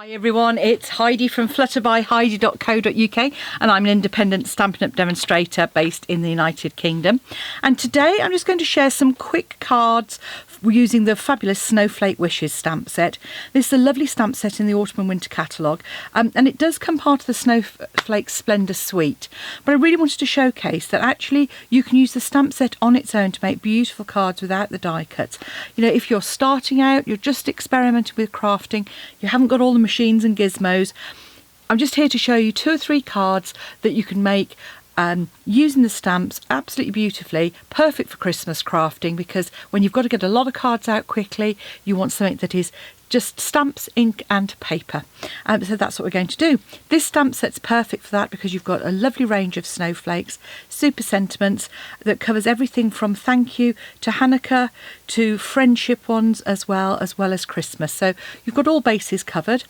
Hi everyone, it's Heidi from flutterbyheidi.co.uk and I'm an independent Stampin' Up demonstrator based in the United Kingdom. And today I'm just going to share some quick cards using the fabulous Snowflake Wishes stamp set. This is a lovely stamp set in the Autumn and Winter catalogue, and it does come part of the Snowflake Splendor suite. But I really wanted to showcase that actually you can use the stamp set on its own to make beautiful cards without the die cuts. You know, if you're starting out, you're just experimenting with crafting, you haven't got all the machines and gizmos, I'm just here to show you 2 or 3 cards that you can make using the stamps absolutely beautifully, perfect for Christmas crafting, because when you've got to get a lot of cards out quickly, you want something that is just stamps, ink and paper. So that's what we're going to do. This stamp set's perfect for that because you've got a lovely range of snowflakes, super sentiments that covers everything from thank you to Hanukkah to friendship ones as well as Christmas. So you've got all bases covered.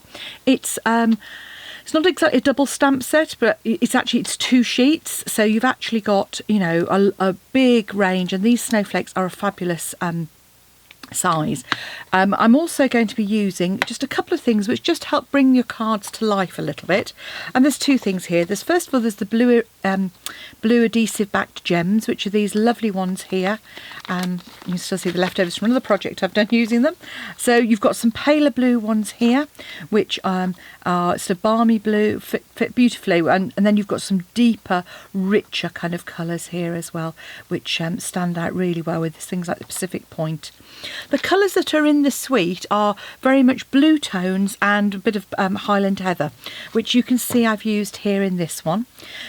It's not exactly a double stamp set, but it's 2 sheets. So you've actually got, you know, a big range, and these snowflakes are a fabulous size. I'm also going to be using just a couple of things which just help bring your cards to life a little bit. And there's 2 things here. First of all, there's the blue adhesive backed gems, which are these lovely ones here. You can still see the leftovers from another project I've done using them. So you've got some paler blue ones here, which are sort of balmy blue, fit beautifully, and then you've got some deeper, richer kind of colours here as well, which stand out really well with things like the Pacific Point. The colours that are in the suite are very much blue tones and a bit of Highland Heather, which you can see I've used here in this one.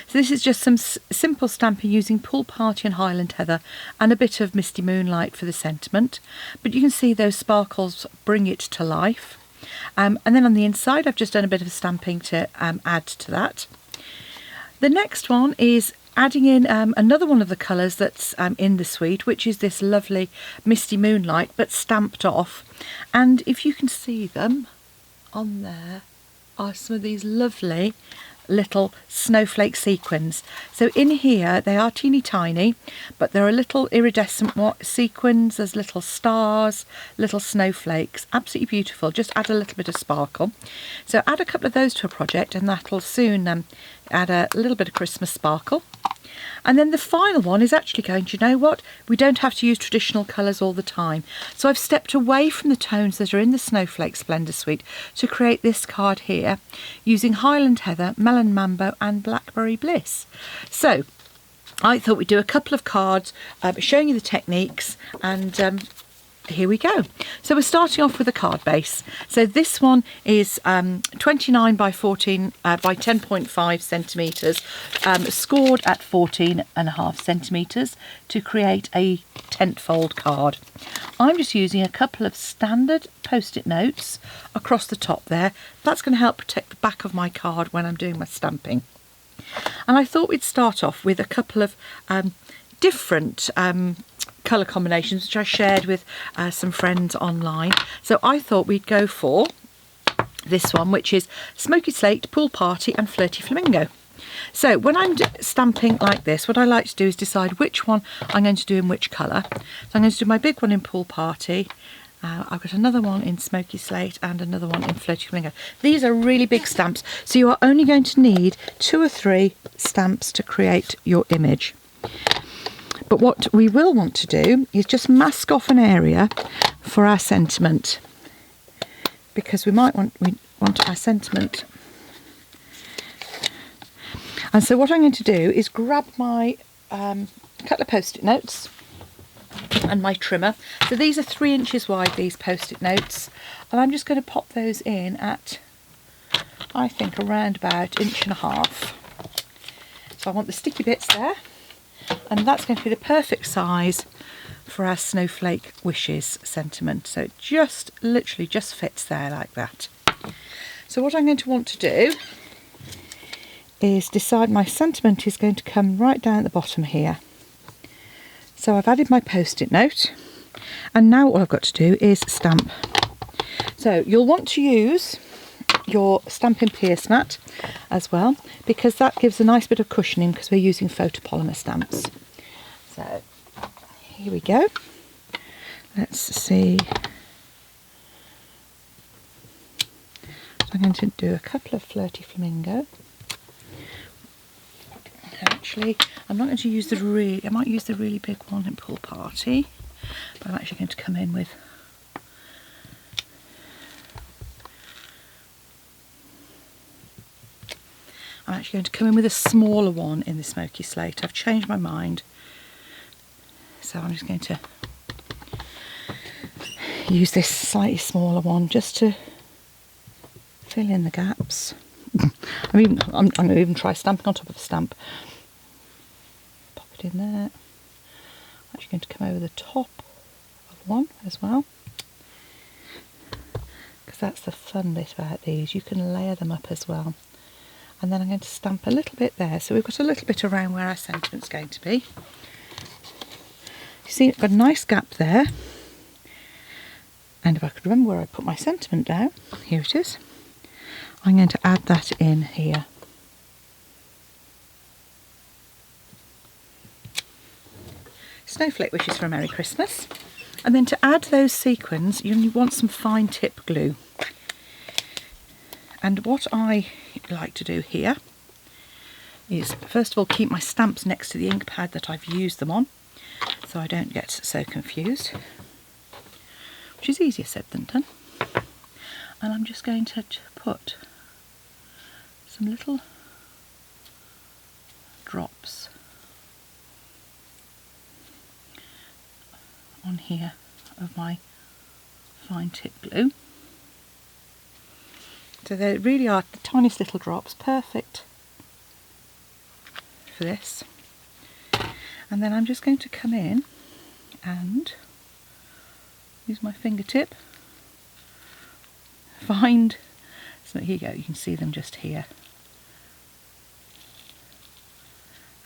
So this is just some simple stamping using Pool Party and Highland Heather and a bit of Misty Moonlight for the sentiment. But you can see those sparkles bring it to life. And then on the inside I've just done a bit of stamping to add to that. The next one is adding in another one of the colours that's in the suite, which is this lovely Misty Moonlight but stamped off. And if you can see them on there are some of these lovely little snowflake sequins. So in here they are teeny tiny, but there are little iridescent sequins, there's little stars, little snowflakes, absolutely beautiful. Just add a little bit of sparkle. So add a couple of those to a project and that'll soon add a little bit of Christmas sparkle. And then the final one is actually going, do you know what? We don't have to use traditional colours all the time. So I've stepped away from the tones that are in the Snowflake Splendor suite to create this card here using Highland Heather, Melon Mambo and Blackberry Bliss. So I thought we'd do a couple of cards showing you the techniques, and here we go. So we're starting off with a card base. So this one is 29 by 14 by 10.5 centimetres, scored at 14.5 centimetres to create a tent-fold card. I'm just using a couple of standard post-it notes across the top there. That's going to help protect the back of my card when I'm doing my stamping. And I thought we'd start off with a couple of different colour combinations which I shared with some friends online. So I thought we'd go for this one, which is Smoky Slate, Pool Party and Flirty Flamingo. So when I'm stamping like this, what I like to do is decide which one I'm going to do in which colour. So I'm going to do my big one in Pool Party. I've got another one in Smoky Slate and another one in Flirty Flamingo. These are really big stamps, so you are only going to need 2 or 3 stamps to create your image. But what we will want to do is just mask off an area for our sentiment, because we want our sentiment. And so what I'm going to do is grab my couple of post-it notes and my trimmer. So these are 3 inches wide, these post-it notes, and I'm just going to pop those in at, I think, around about 1.5 inches. So I want the sticky bits there. And that's going to be the perfect size for our Snowflake Wishes sentiment. So it just literally just fits there like that. So what I'm going to want to do is decide my sentiment is going to come right down at the bottom here. So I've added my post-it note, and now all I've got to do is stamp. So you'll want to use your Stampin' Pierce mat as well, because that gives a nice bit of cushioning because we're using photopolymer stamps. So here we go. Let's see. So I'm going to do a couple of flirty flamingo. Actually, I'm not going to use I might use the really big one in Pool Party, but I'm actually going to come in with a smaller one in the Smoky Slate. I've changed my mind, so I'm just going to use this slightly smaller one just to fill in the gaps. I'm going to even try stamping on top of a stamp. Pop it in there. I'm actually going to come over the top of one as well, because that's the fun bit about these. You can layer them up as well. And then I'm going to stamp a little bit there, so we've got a little bit around where our sentiment's going to be. You see, I've got a nice gap there. And if I could remember where I put my sentiment down, here it is. I'm going to add that in here. Snowflake Wishes for a Merry Christmas. And then to add those sequins, you want some fine tip glue. And what I like to do here is, first of all, keep my stamps next to the ink pad that I've used them on, so I don't get so confused, which is easier said than done. And I'm just going to put some little drops on here of my fine tip glue. So they really are the tiniest little drops, perfect for this. And then I'm just going to come in and use my fingertip, find, so here you go, you can see them just here.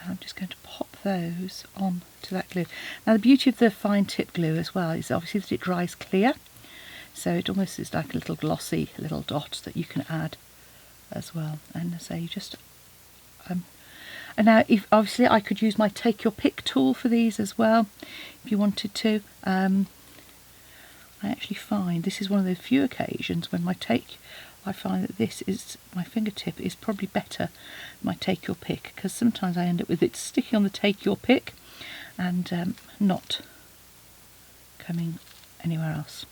And I'm just going to pop those on to that glue. Now the beauty of the fine tip glue as well is obviously that it dries clear, so it almost is like a little glossy little dot that you can add as well. And so you just and now, if obviously I could use my take your pick tool for these as well, if you wanted to. I actually find this is one of the few occasions when I find that this is, my fingertip is probably better than my take your pick, because sometimes I end up with it sticking on the take your pick and not coming anywhere else.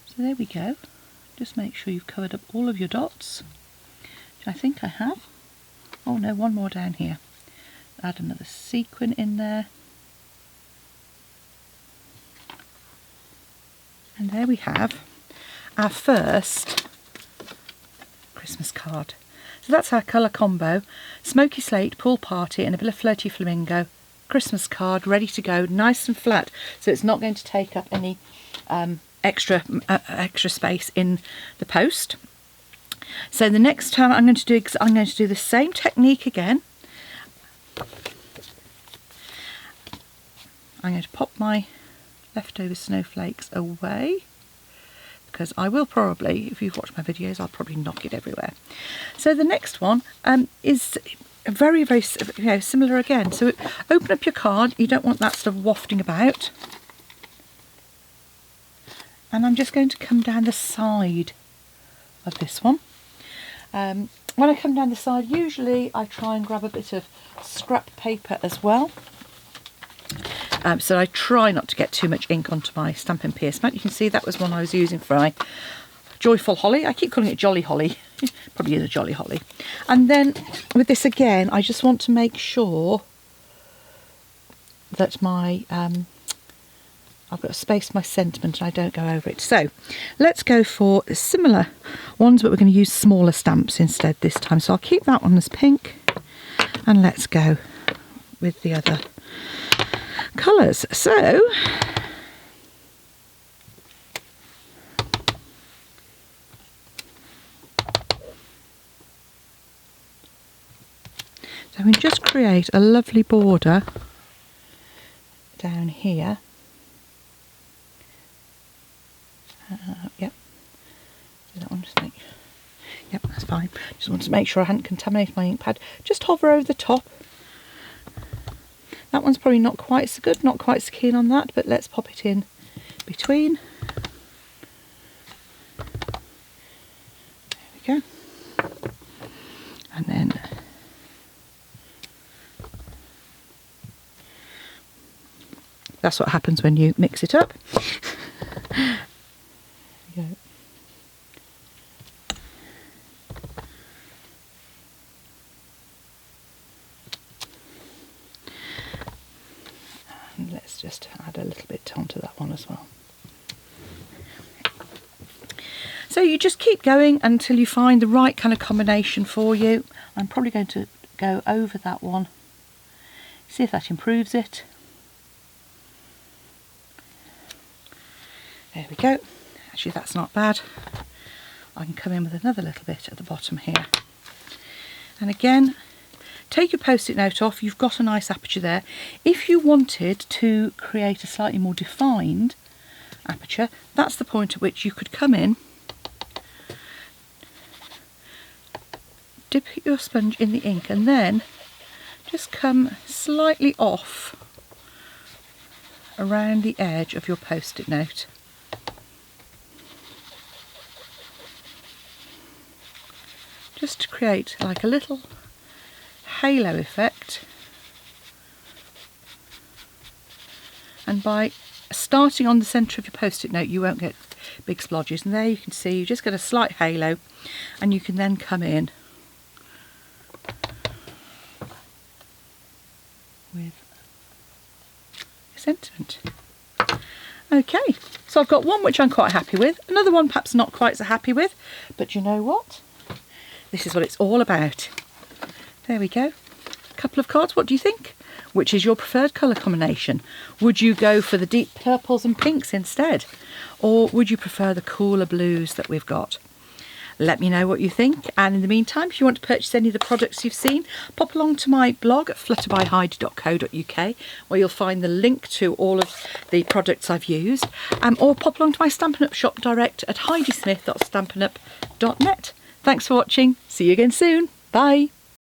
So there we go. Just make sure you've covered up all of your dots, which I think I have. Oh no, one more down here. Add another sequin in there. And there we have our first Christmas card. So that's our colour combo. Smoky Slate, Pool Party and a bit of Flirty Flamingo. Christmas card ready to go, nice and flat, so it's not going to take up any extra space in the post. So the next time I'm going to do the same technique again. I'm going to pop my leftover snowflakes away, because I will probably, if you've watched my videos, I'll probably knock it everywhere. So the next one is very, very similar again. So open up your card. You don't want that stuff wafting about. And I'm just going to come down the side of this one. When I come down the side, usually I try and grab a bit of scrap paper as well. So I try not to get too much ink onto my Stampin' Pierce mat. You can see that was one I was using for my Joyful Holly. I keep calling it Jolly Holly. Probably is a Jolly Holly. And then with this again, I just want to make sure that my I've got to space my sentiment and I don't go over it. So let's go for similar ones, but we're going to use smaller stamps instead this time. So I'll keep that one as pink, and let's go with the other colours. So we just create a lovely border down here. Yep, do that one, just make, yep, that's fine. Just want to make sure I hadn't contaminated my ink pad. Just hover over the top. That one's probably not quite so good, not quite so keen on that, but let's pop it in between. There we we go. And then that's what happens when you mix it up. There we go. And let's just add a little bit onto that one as well. So you just keep going until you find the right kind of combination for you. I'm probably going to go over that one, see if that improves it. There we go. Actually, that's not bad. I can come in with another little bit at the bottom here. And again, take your post-it note off. You've got a nice aperture there. If you wanted to create a slightly more defined aperture, that's the point at which you could come in, dip your sponge in the ink, and then just come slightly off around the edge of your post-it note. Just to create like a little halo effect. And by starting on the centre of your post-it note, you won't get big splodges. And there you can see you just get a slight halo, and you can then come in with a sentiment. Okay, so I've got one which I'm quite happy with, another one perhaps not quite so happy with, but you know what? This is what it's all about. There we go. A couple of cards. What do you think? Which is your preferred colour combination? Would you go for the deep purples and pinks instead? Or would you prefer the cooler blues that we've got? Let me know what you think. And in the meantime, if you want to purchase any of the products you've seen, pop along to my blog at flutterbyheidi.co.uk, where you'll find the link to all of the products I've used. Or pop along to my Stampin' Up shop direct at heidismith.stampinup.net. Thanks for watching. See you again soon. Bye.